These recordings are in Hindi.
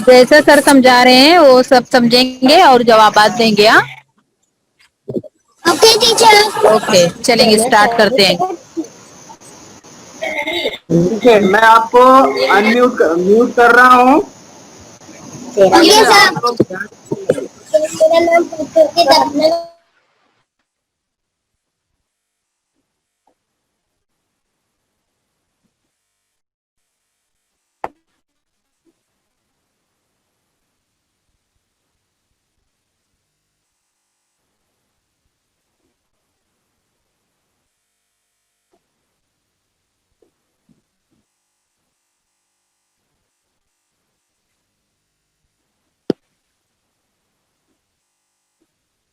जैसा सर समझा रहे हैं वो सब समझेंगे और जवाब देंगे। हाँ, ओके टीचर। ओके, चलेंगे, स्टार्ट करते हैं। ठीक है, मैं आपको म्यूट कर रहा हूँ। ओके आप सर। लोग ध्यान से सुनिए। मेरा नाम पत्थर के दबने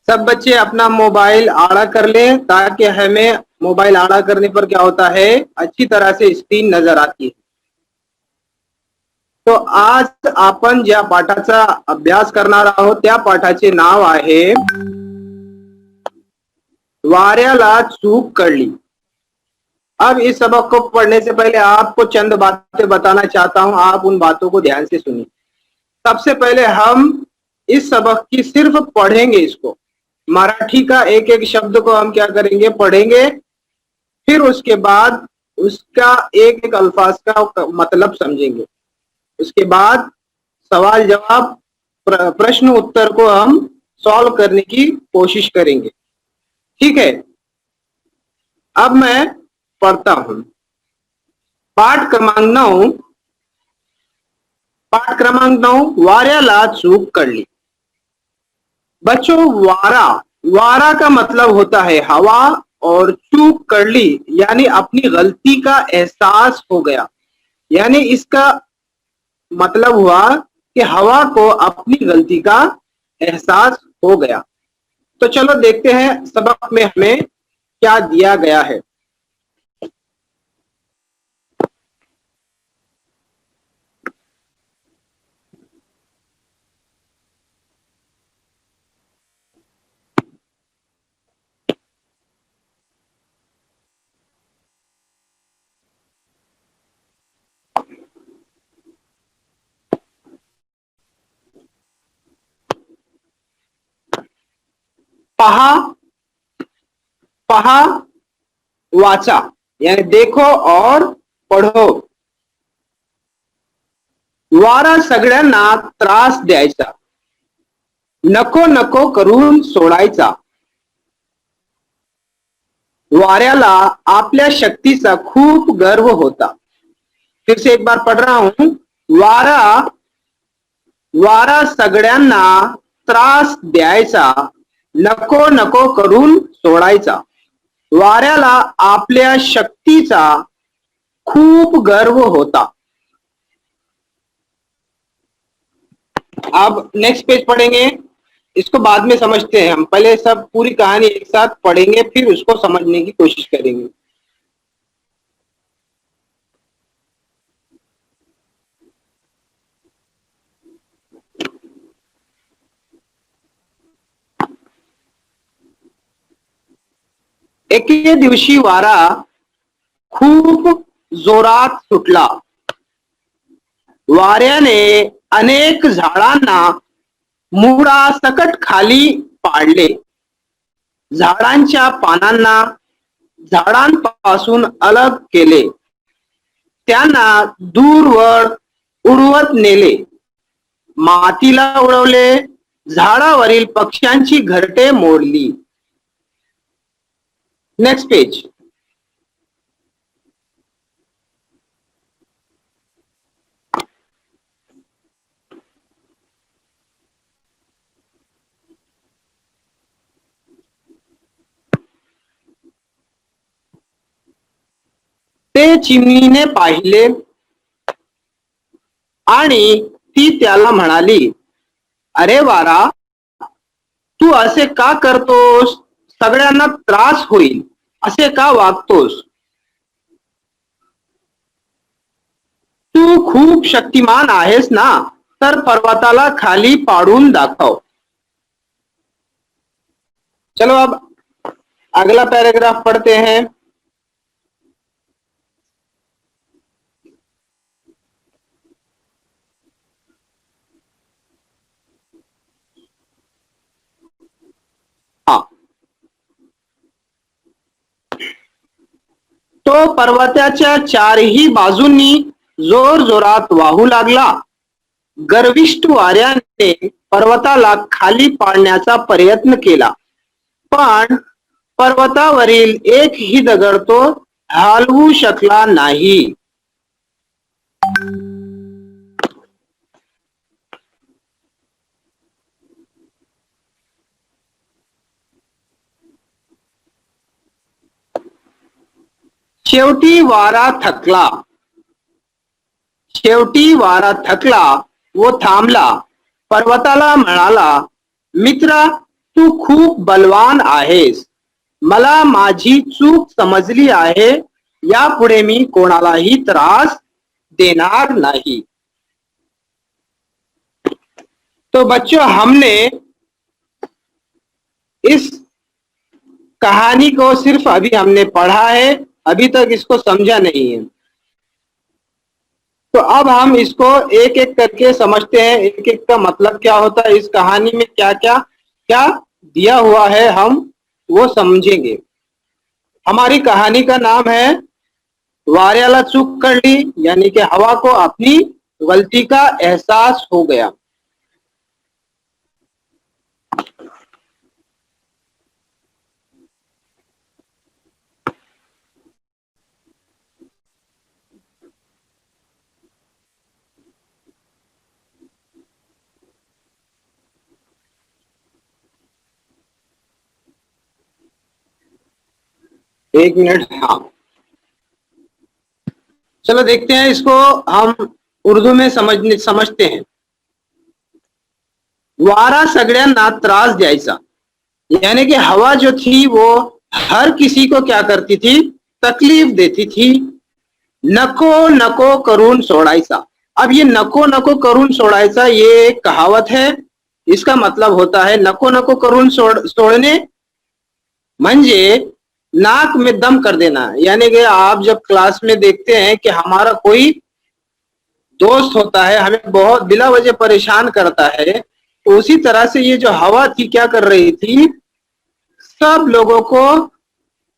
सब बच्चे अपना मोबाइल आड़ा कर लें, ताकि हमें मोबाइल आड़ा करने पर क्या होता है, अच्छी तरह से स्क्रीन नजर आती है। तो आज आपण ज्या पाठाचा अभ्यास करणार आहोत त्या पाठाचे नाव आहे वाऱ्याला चूक कळली। अब इस सबक को पढ़ने से पहले आपको चंद बातें बताना चाहता हूं, आप उन बातों को ध्यान से सुनिए। सबसे पहले हम इस सबक की सिर्फ पढ़ेंगे, इसको मराठी का एक एक शब्द को हम क्या करेंगे, पढ़ेंगे। फिर उसके बाद उसका एक एक अल्फाज का मतलब समझेंगे। उसके बाद सवाल जवाब प्रश्न उत्तर को हम सॉल्व करने की कोशिश करेंगे। ठीक है, अब मैं पढ़ता हूं। पाठ क्रमांक 9, पाठ क्रमांक 9, वाऱ्याला चूक कळली। बच्चों, वारा, वारा का मतलब होता है हवा, और चूक कळली यानी अपनी गलती का एहसास हो गया। यानी इसका मतलब हुआ कि हवा को अपनी गलती का एहसास हो गया। तो चलो देखते हैं सबक में हमें क्या दिया गया है। पहा, पहा, वाचा यानी देखो और पढ़ो। वारा सगळ्यांना त्रास द्यायचा, नको नको करून सोडायचा। वाऱ्याला आपल्या शक्तीचा खूप गर्व होता। फिर से एक बार पढ़ रहा हूं। वारा, वारा सगळ्यांना त्रास द्यायचा, नको नको करून सोडायचा। वाऱ्याला आपल्या शक्तीचा खूप गर्व होता। अब नेक्स्ट पेज पढ़ेंगे, इसको बाद में समझते हैं। हम पहले सब पूरी कहानी एक साथ पढ़ेंगे, फिर उसको समझने की कोशिश करेंगे। एके दिवशी वारा खूप जोरात सुटला। वाऱ्याने अनेक झाडांना मुळासकट खाली पाडले। झाडांच्या पानांना झाडांपासून अलग केले, त्यांना दूरवर उडवत नेले, मातीला उडवले, झाडावरील पक्ष्यांची घरटे मोडली। Next page. ते चिमणीने पाहिले आणि ती त्याला म्हणाली, अरे वारा, तू असे का करतोस? सगळ्यांना त्रास होईल, असे का वागतोस? तू खूप शक्तिमान आहेस ना, तर पर्वताला खाली पाडून दाखव। चलो अब अगला पैराग्राफ पढ़ते हैं। तो पर्वताच्या चारही बाजूंनी जोर जोरात वाहू लागला. गर्विष्ठ वाऱ्याने पर्वताला खाली पाडण्याचा प्रयत्न केला, पण पर्वतावरील एकही दगड तो हलवू शकला नाही. शेवटी वारा थकला. व थांबला. पर्वताला म्हणाला, मित्रा, तू खूप बलवान आहेस. मला माझी चूक समजली आहे. यापुढे मी कोणालाही त्रास देणार नहीं. तो बच्चों, हमने इस कहानी को सिर्फ अभी हमने पढ़ा है, अभी तक इसको समझा नहीं है. तो अब हम इसको एक एक करके समझते हैं. एक एक का मतलब क्या होता है, इस कहानी में क्या क्या क्या दिया हुआ है, हम वो समझेंगे. हमारी कहानी का नाम है वाऱ्याला चूक कळली, यानी कि हवा को अपनी गलती का एहसास हो गया. एक मिनट. हाँ, चलो देखते हैं इसको हम उर्दू में समझते हैं. वारा सगळ्यांना त्रास द्यायचा, यानी कि हवा जो थी वो हर किसी को क्या करती थी, तकलीफ देती थी. नको नको करून सोडायचा. अब ये नको नको करून सोडायचा ये एक कहावत है. इसका मतलब होता है नको नको करून सोडणे म्हणजे नाक में दम कर देना. यानी कि आप जब क्लास में देखते हैं कि हमारा कोई दोस्त होता है, हमें बहुत बिला वजह परेशान करता है, तो उसी तरह से ये जो हवा थी क्या कर रही थी, सब लोगों को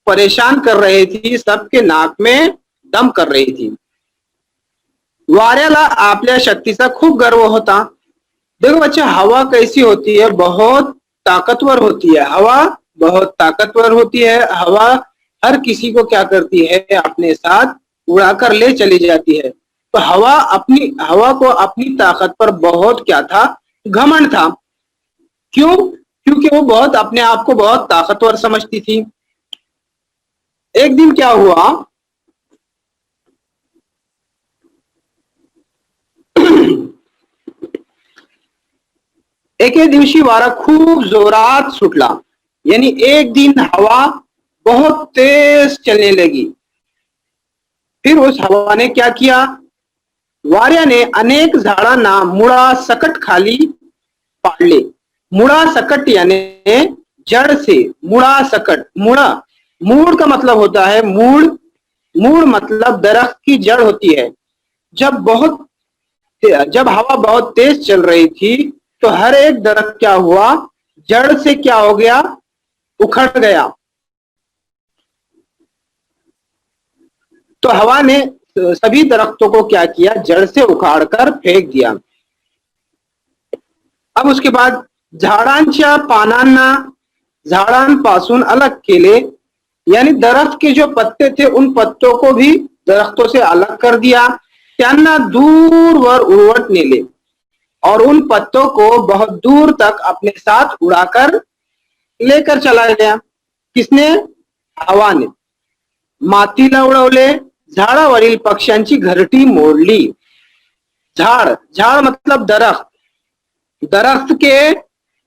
परेशान कर रही थी, सबके नाक में दम कर रही थी. वाऱ्याला आपल्या शक्तीचा खूप गर्व होता. देखो बच्चा, हवा कैसी होती है, बहुत ताकतवर होती है. हवा बहुत ताकतवर होती है. हवा हर किसी को क्या करती है, अपने साथ उड़ाकर ले चली जाती है. तो हवा को अपनी ताकत पर बहुत क्या था, घमंड था. क्यों? क्योंकि वो बहुत अपने आप को बहुत ताकतवर समझती थी. एक दिन क्या हुआ, एके दिवशी वारा खूब जोरात सुटला. यानी एक दिन हवा बहुत तेज चलने लगी. फिर उस हवा ने क्या किया, वाऱ्याने अनेक झाडांना मुळासकट खाली पाडले. मुळासकट यानी जड़ से, मुळासकट. मूड़ का मतलब होता है मूड़. मूड़ मतलब दरख्त की जड़ होती है. जब हवा बहुत तेज चल रही थी तो हर एक दरख्त क्या हुआ, जड़ से क्या हो गया, उखड़ गया. तो हवा ने सभी दरख्तों को क्या किया, जड़ से उखाड़कर फेंक दिया. अब उसके बाद झाडांच्या पानांना झाडांपासून अलग केले. यानी दरख्त के जो पत्ते थे उन पत्तों को भी दरख्तों से अलग कर दिया. त्यांना दूरवर उड़वत नेले और उन पत्तों को बहुत दूर तक अपने साथ उड़ाकर लेकर चला गया. किसने? हवाने. मातीला उडवले. झाडावरील पक्ष्यांची घरटी मोडली. झाड़ मतलब दरख्त.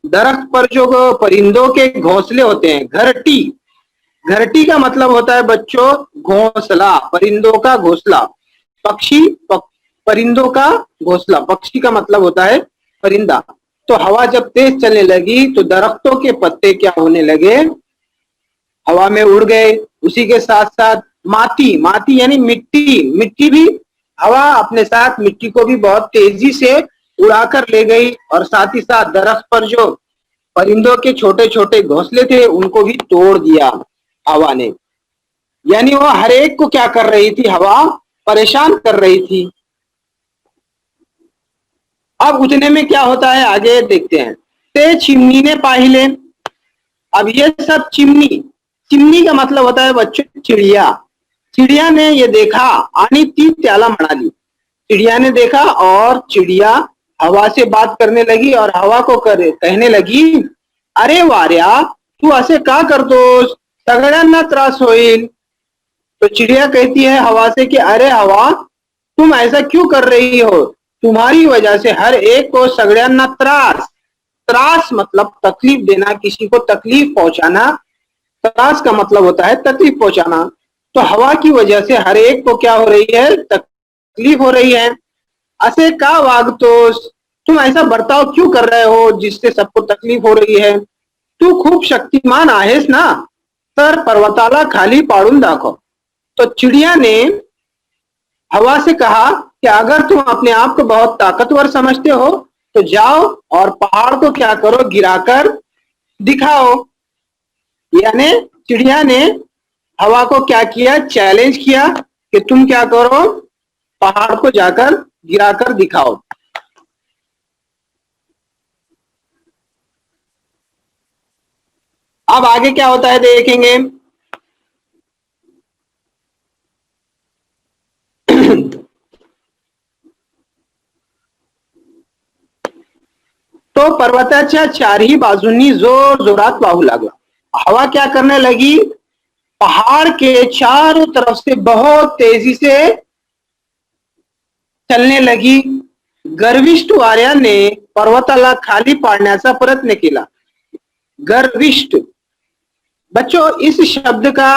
दरख्त पर जो परिंदों के घोंसले होते हैं, घरटी का मतलब होता है बच्चों घोंसला, परिंदों का घोंसला. परिंदों का घोंसला, पक्षी का मतलब होता है परिंदा. तो हवा जब तेज चलने लगी तो दरख्तों के पत्ते क्या होने लगे, हवा में उड़ गए. उसी के साथ साथ माती यानी मिट्टी भी हवा अपने साथ मिट्टी को भी बहुत तेजी से उड़ाकर ले गई. और साथ ही साथ दरख्त पर जो परिंदों के छोटे छोटे घोंसले थे उनको भी तोड़ दिया हवा ने. यानी वो हर एक को क्या कर रही थी, हवा परेशान कर रही थी। अब उतने में क्या होता है आगे देखते हैं। ते चिमनी ने पाहिले, अब ये सब चिमनी, चिमनी का मतलब होता है बच्चों चिड़िया। चिड़िया ने ये देखा, आणि ती त्याला म्हणाली, चिड़िया ने देखा और चिड़िया हवा से बात करने लगी और हवा को कहने लगी, अरे वार्या तू असे का करतोस, सगळ्यांना त्रास होईल। तो चिड़िया कहती है हवा से कि अरे हवा तुम ऐसा क्यों कर रही हो, तुम्हारी वजह से हर एक को सगळ्यांना त्रास, त्रास मतलब तकलीफ देना, किसी को तकलीफ पहुंचाना, त्रास का मतलब होता है तकलीफ पहुंचाना। तो हवा की वजह से हर एक को क्या हो रही है, तकलीफ हो रही है। असे का वागतोस, तुम ऐसा बर्ताव क्यों कर रहे हो जिससे सबको तकलीफ हो रही है, तू खूप शक्तिमान आहेस ना, तर पर्वताला खाली पाडून दाखव। तो चिड़िया ने हवा से कहा कि अगर तुम अपने आप को बहुत ताकतवर समझते हो तो जाओ और पहाड़ को क्या करो, गिराकर दिखाओ। यानी चिड़िया ने हवा को क्या किया, चैलेंज किया कि तुम क्या करो, पहाड़ को जाकर गिराकर दिखाओ। अब आगे क्या होता है देखेंगे। तो पर्वताच्या चारही बाजूंनी जोर जोरात वाहू लागला। हवा क्या करने लगी, पहाड़ के चारों तरफ से बहुत तेजी से चलने लगी। गर्विष्ठ वाऱ्याने पर्वताला खाली पाडण्याचा प्रयत्न केला। गर्विष्ठ बच्चों इस शब्द का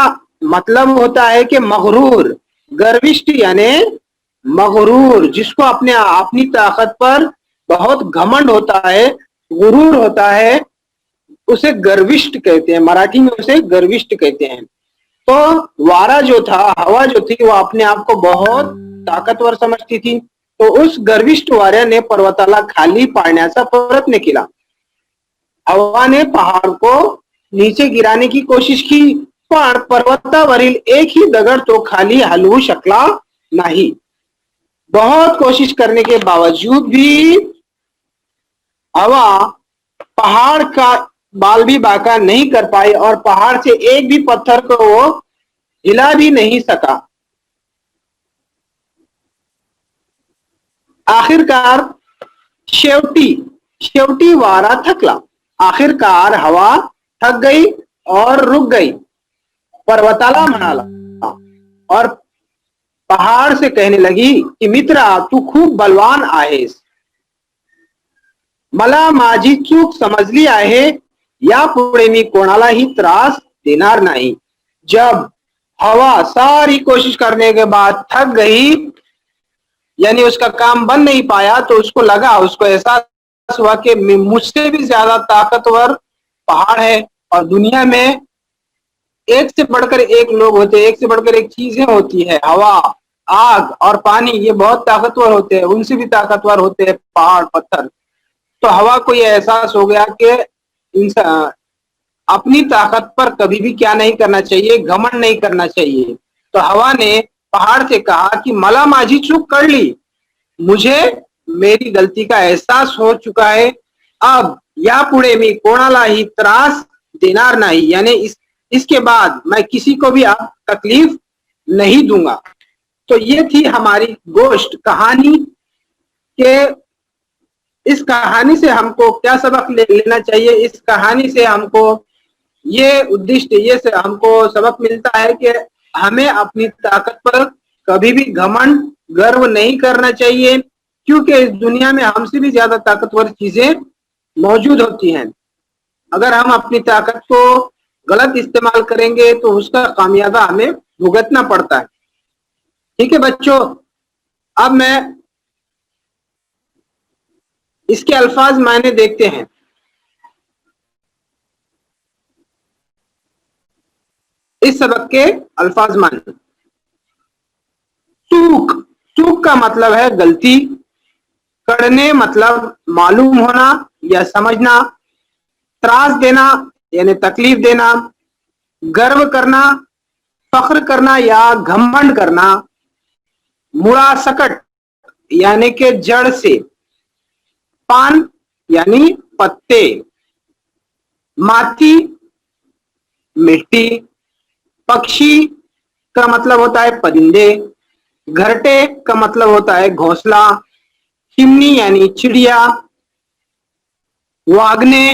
मतलब होता है कि मगरूर। गर्विष्ठ यानी मगरूर, जिसको अपनी ताकत पर बहुत घमंड होता है, गुरूर होता है, उसे गर्विष्ठ कहते हैं। मराठी में उसे गर्विष्ठ कहते हैं। तो वारा जो था, हवा जो थी, वो अपने आप को बहुत ताकतवर समझती थी। तो उस गर्विष्ठ वाऱ्याने पर्वताला खाली पाडण्याचा प्रयत्न केला। हवा ने पहाड़ को नीचे गिराने की कोशिश की, पण पर्वतावरील एक ही दगड तो खाली हलवू शकला नहीं। बहुत कोशिश करने के बावजूद भी हवा पहाड़ का बाल भी बांका नहीं कर पाई और पहाड़ से एक भी पत्थर को वो हिला भी नहीं सका। आखिरकार शेवटी वारा थकला। आखिरकार हवा थक गई और रुक गई। पर्वताला म्हणाला और पहाड़ से कहने लगी कि मित्रा तू खूप बलवान आहेस, मला माझी चूक समजली आहे, यापुढे मी कोणालाही त्रास देणार नहीं। जब हवा सारी कोशिश करने के बाद थक गई, यानी उसका काम बन नहीं पाया, तो उसको लगा, उसको एहसास हुआ कि मुझसे भी ज्यादा ताकतवर पहाड़ है और दुनिया में एक से बढ़कर एक लोग होते हैं, एक से बढ़कर एक चीजें होती है। हवा, आग और पानी ये बहुत ताकतवर होते हैं, उनसे भी ताकतवर होते हैं पहाड़ पत्थर। तो हवा को यह एहसास हो गया कि इंसान अपनी ताकत पर कभी भी क्या नहीं करना चाहिए, घमंड नहीं करना चाहिए। तो हवा ने पहाड़ से कहा कि मला माझी चूक कळली, मुझे मेरी गलती का एहसास हो चुका है, अब यापुढे मी कोणालाही त्रास देणार नहीं, यानी इसके बाद मैं किसी को भी अब तकलीफ नहीं दूंगा। तो ये थी हमारी गोष्ट, कहानी के इस कहानी से हमको क्या सबक लेना चाहिए। इस कहानी से हमको ये उद्दिष्ट, ये से हमको सबक मिलता है कि हमें अपनी ताकत पर कभी भी घमंड, गर्व नहीं करना चाहिए, क्योंकि इस दुनिया में हमसे भी ज्यादा ताकतवर चीजें मौजूद होती हैं। अगर हम अपनी ताकत को गलत इस्तेमाल करेंगे तो उसका खामियाजा हमें भुगतना पड़ता है। ठीक है बच्चों, अब मैं इसके अल्फाज मायने देखते हैं। इस सबक के अल्फाज मायने। चूक, चूक का मतलब है गलती। करने मतलब मालूम होना या समझना। त्रास देना यानी तकलीफ देना। गर्व करना, फख्र करना या घमंड करना। मुड़ा सकट यानी कि जड़ से। पान यानी पत्ते। माथी मिट्टी। पक्षी का मतलब होता है परिंदे। घरटे का मतलब होता है घोंसला। चिमनी यानी चिड़िया। वागने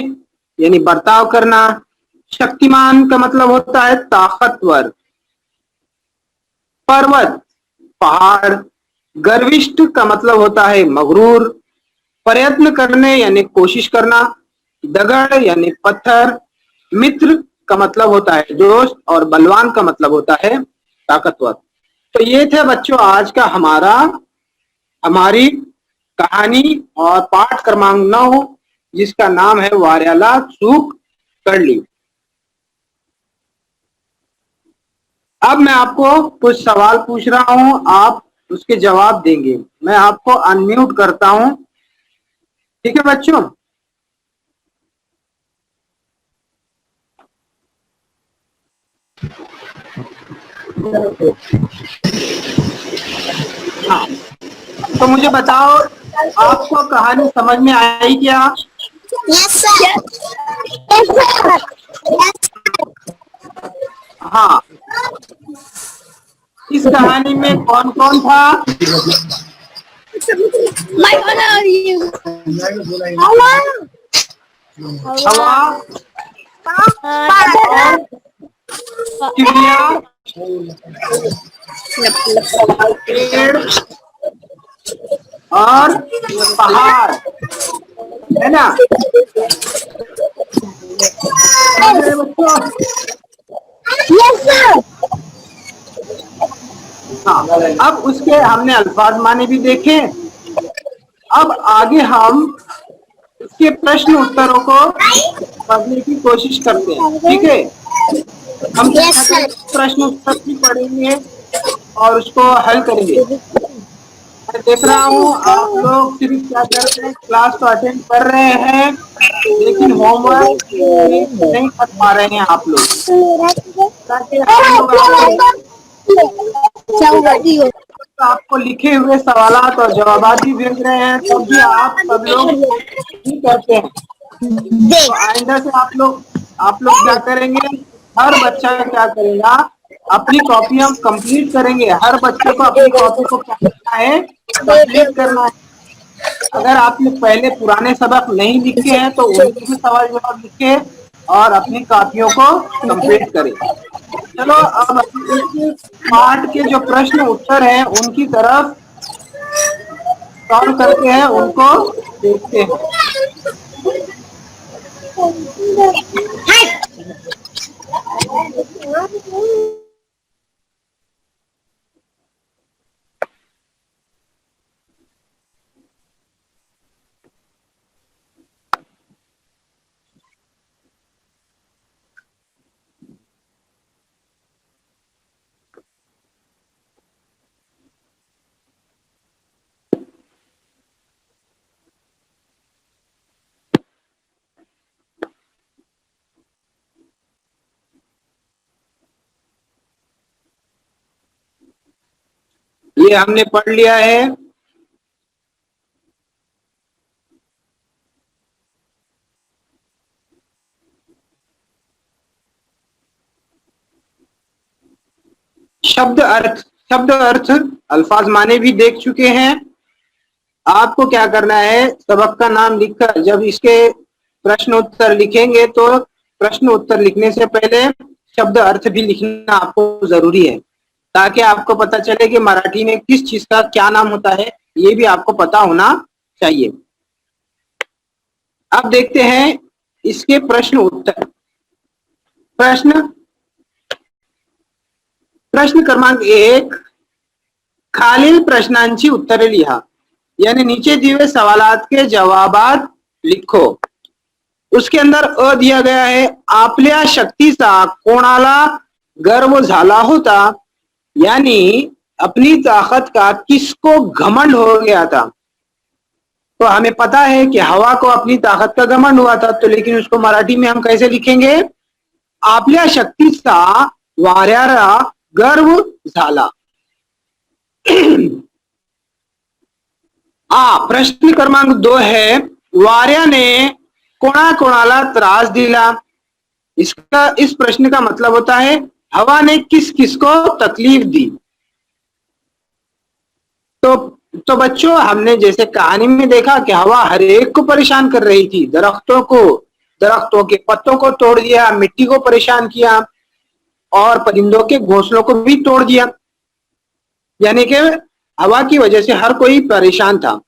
यानी बर्ताव करना। शक्तिमान का मतलब होता है ताकतवर। पर्वत पहाड़। गर्विष्ठ का मतलब होता है मगरूर। प्रयत्न करने यानी कोशिश करना। दगड़ यानी पत्थर। मित्र का मतलब होता है दोस्त और बलवान का मतलब होता है ताकतवर। तो ये थे बच्चों आज का हमारी कहानी और पाठ क्रमांक 9 जिसका नाम है वार्याला चूक करली। अब मैं आपको कुछ सवाल पूछ रहा हूं, आप उसके जवाब देंगे। मैं आपको अनम्यूट करता हूं, ठीक है बच्चों। हाँ, तो मुझे बताओ आपको कहानी समझ में आई क्या? Yes sir. Yes sir. हाँ, इस कहानी में कौन कौन था? माय ऑनर हवा और चिड़िया, पेड़ और पहाड़, है ना? समझ रहे बच्चों? Yes sir. हाँ, अब उसके हमने अल्फाज माने भी देखे। अब आगे हम इसके प्रश्न उत्तरों को पढ़ने की कोशिश करते हैं, ठीक है? हम यस चर्चा सर। करेंगे, प्रश्न उत्तर भी पढ़ेंगे और उसको हल करेंगे। मैं देख रहा हूँ आप लोग सिर्फ क्या कर रहे हैं, क्लास तो अटेंड कर रहे हैं लेकिन होमवर्क नहीं कर पा रहे हैं आप लोग, ताकि हम लोग आपको लिखे हुए सवालात और जवाबात भी भेज रहे हैं, तब भी आप सब लोग नहीं करते हैं। तो आइंदा से आप लोग क्या करेंगे, हर बच्चा क्या करेगा, अपनी कॉपी हम कंप्लीट करेंगे। हर बच्चे को अपनी कॉपी को क्या करना है, कंप्लीट करना है। अगर आपने पहले पुराने सबक नहीं लिखे हैं तो उनके भी सवाल जवाब लिखे और अपनी कॉपियों को कंप्लीट करें। चलो अब इस पाठ के जो प्रश्न उत्तर हैं उनकी तरफ सॉल्व करते हैं, उनको देखते हैं। ये हमने पढ़ लिया है। शब्द अर्थ अल्फाज माने भी देख चुके हैं। आपको क्या करना है, सबक का नाम लिखकर जब इसके प्रश्न उत्तर लिखेंगे तो प्रश्न उत्तर लिखने से पहले शब्द अर्थ भी लिखना आपको जरूरी है, ताकि आपको पता चले कि मराठी में किस चीज का क्या नाम होता है, ये भी आपको पता होना चाहिए। अब देखते हैं इसके प्रश्न उत्तर। प्रश्न प्रश्न क्रमांक 1, खालील प्रश्नांची उत्तरे लिहा, यानी नीचे दिए हुए सवालात के जवाबात लिखो। उसके अंदर अ दिया गया है, आपल्या शक्तीचा कोणाला गर्व झाला होता, यानी अपनी ताकत का किसको घमंड हो गया था। तो हमें पता है कि हवा को अपनी ताकत का घमंड हुआ था, तो लेकिन उसको मराठी में हम कैसे लिखेंगे, आपल्या शक्तीचा वाऱ्याला गर्व झाला. प्रश्न क्रमांक 2 है, वाऱ्याने कोणाकोणाला त्रास दिला. इस प्रश्न का मतलब होता है हवा ने किस किस को तकलीफ दी. तो बच्चों, हमने जैसे कहानी में देखा कि हवा हर एक को परेशान कर रही थी. दरख्तों के पत्तों को तोड़ दिया, मिट्टी को परेशान किया और परिंदों के घोंसलों को भी तोड़ दिया. यानी कि हवा की वजह से हर कोई परेशान था.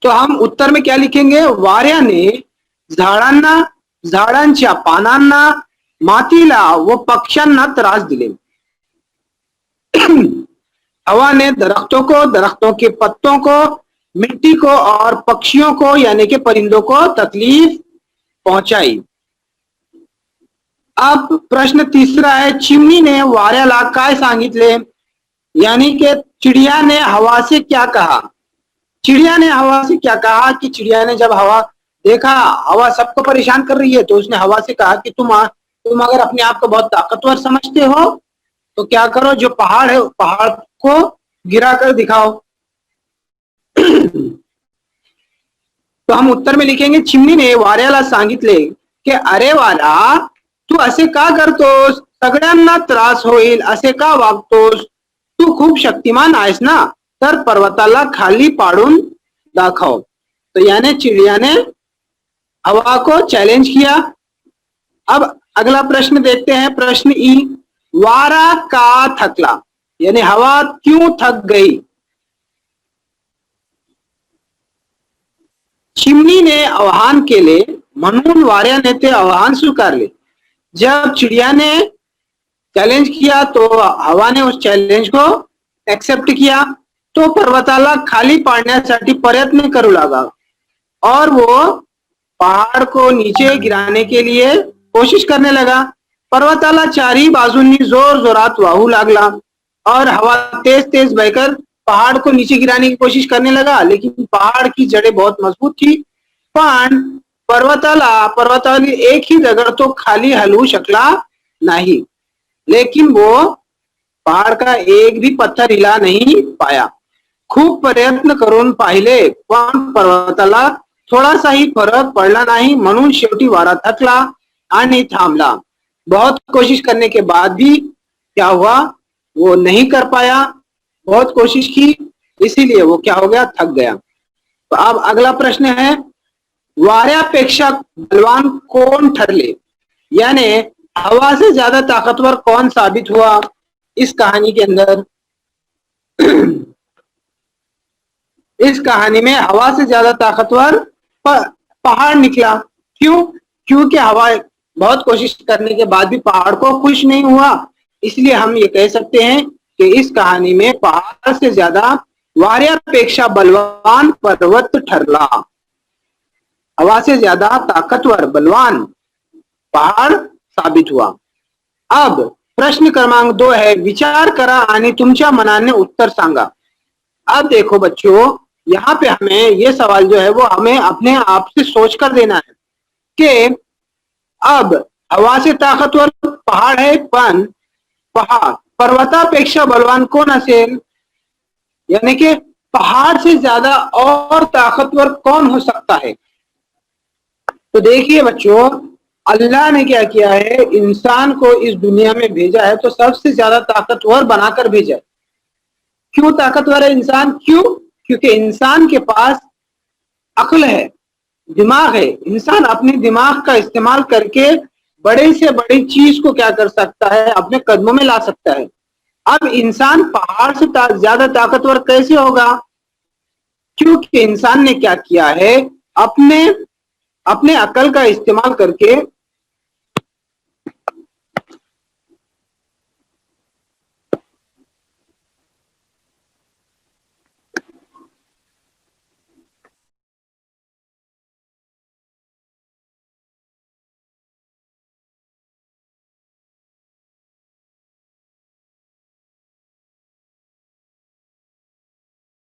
तो हम उत्तर में क्या लिखेंगे? वाऱ्याने झाडांच्या पानांना, मातीला व पक्ष्यांना त्रास दिले. हवा ने दरख्तों के पत्तों को, मिट्टी को और पक्षियों को यानी कि परिंदों को तकलीफ पहुंचाई. अब प्रश्न तीसरा है, चिमणीने वाऱ्याला काय सांगितले. यानी कि चिड़िया ने हवा से क्या कहा. चिड़िया ने हवा से क्या कहा कि चिड़िया ने जब देखा हवा सबको परेशान कर रही है तो उसने हवा से कहा कि तुम अगर अपने आप को बहुत ताकतवर समझते हो तो क्या करो, जो पहाड़ है पहाड़ को गिरा कर दिखाओ. तो हम उत्तर में लिखेंगे, चिमणीने वाऱ्याला सांगितले की अरे वारा, तू असे का करतोस, सगळ्यांना त्रास होईल असे का वागतोस, तू खूप शक्तिमान आहेस ना, तर पर्वताला खाली पाडून दाखव. तो यानी चिड़िया ने हवा को चैलेंज किया. अब अगला प्रश्न देखते हैं, प्रश्न ई, वारा का थकला. यानी हवा क्यों थक गई. चिमणीने आव्हान केले म्हणून वाऱ्याने ते आव्हान स्वीकारले. जब चिड़िया ने चैलेंज किया तो हवा ने उस चैलेंज को एक्सेप्ट किया. तो पर्वताला खाली पाडण्यासाठी प्रयत्न करू लगा और वो पहाड़ को नीचे गिराने के लिए कोशिश करने लगा. पर्वताला चारी बाजूंनी जोर जोरात वाहू लागला और हवा तेज तेज बहकर पहाड़ को नीचे गिराने की कोशिश करने लगा. लेकिन पहाड़ की जड़ें बहुत मजबूत थी. पण पर्वतावरील एक ही दगड तो खाली हलवू शकला नहीं. लेकिन वो पहाड़ का एक भी पत्थर हिला नहीं पाया. खूप प्रयत्न करून पाहिले पण पर्वताला थोडासाही फरक पडला नहीं. म्हणून शेवटी वारा थकला आणि थांबला. बहुत कोशिश करने के बाद भी क्या हुआ, वो नहीं कर पाया. बहुत कोशिश की इसीलिए वो क्या हो गया, थक गया. तो अब अगला प्रश्न है, वाऱ्यापेक्षा बलवान कौन ठरले. यानी हवा से ज्यादा ताकतवर कौन साबित हुआ इस कहानी के अंदर. इस कहानी में हवा से ज्यादा ताकतवर पहाड़ निकला. क्यों? क्योंकि हवा बहुत कोशिश करने के बाद भी पहाड़ को खुश नहीं हुआ. इसलिए हम ये कह सकते हैं कि इस कहानी में पहाड़ से ज्यादा वाऱ्यापेक्षा बलवान पर्वत ठरला. हवा से ज्यादा ताकतवर बलवान पहाड़ साबित हुआ. अब प्रश्न क्रमांक 2 है, विचार करा आणि तुमच्या मनाने उत्तर सांगा. अब देखो बच्चों, यहाँ पे हमें ये सवाल जो है वो हमें अपने आप से सोच कर देना है कि अब हवा से ताकतवर पहाड़ है पण पर्वतापेक्षा बलवान कौन असेल. यानी कि पहाड़ से ज्यादा और ताकतवर कौन हो सकता है. तो देखिए बच्चों, अल्लाह ने क्या किया है, इंसान को इस दुनिया में भेजा है तो सबसे ज्यादा ताकतवर बनाकर भेजा है. क्यों ताकतवर है इंसान? क्यों? क्योंकि इंसान के पास अक्ल है, दिमाग है. इंसान अपने दिमाग का इस्तेमाल करके बड़े से बड़ी चीज को क्या कर सकता है, अपने कदमों में ला सकता है. अब इंसान पहाड़ से ज्यादा ताकतवर कैसे होगा? क्योंकि इंसान ने क्या किया है, अपने अकल का इस्तेमाल करके